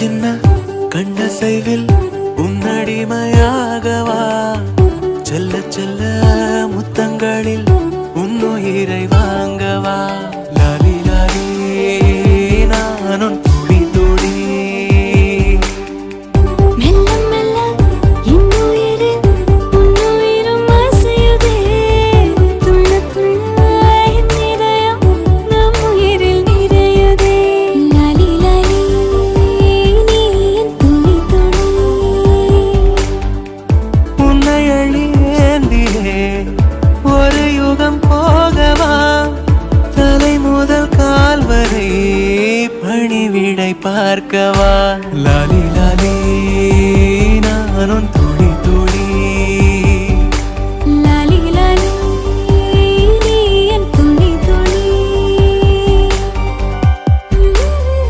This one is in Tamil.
சின்ன கண்ணசைவில் உன்னடிமையாகவா செல்ல செல்ல முத்தங்களில் உன்னுயிரை வாங்கவா லாலி லாலி நானும் துளி துளி மெல்ல மெல்ல இன்னுயிரில் உன்னுயிரும் அசையுதே துள்ள துள்ள என் இதயம் நம் உயிரில் நிறையுதே லாலி லாலி நீ என் துளி துளி உன்னை அழியேந்தியே ஒரு யுகம் போகவா தலை முதல் கால் வரை பணிவிடை பார்க்கவா லாலி லாலி நானும்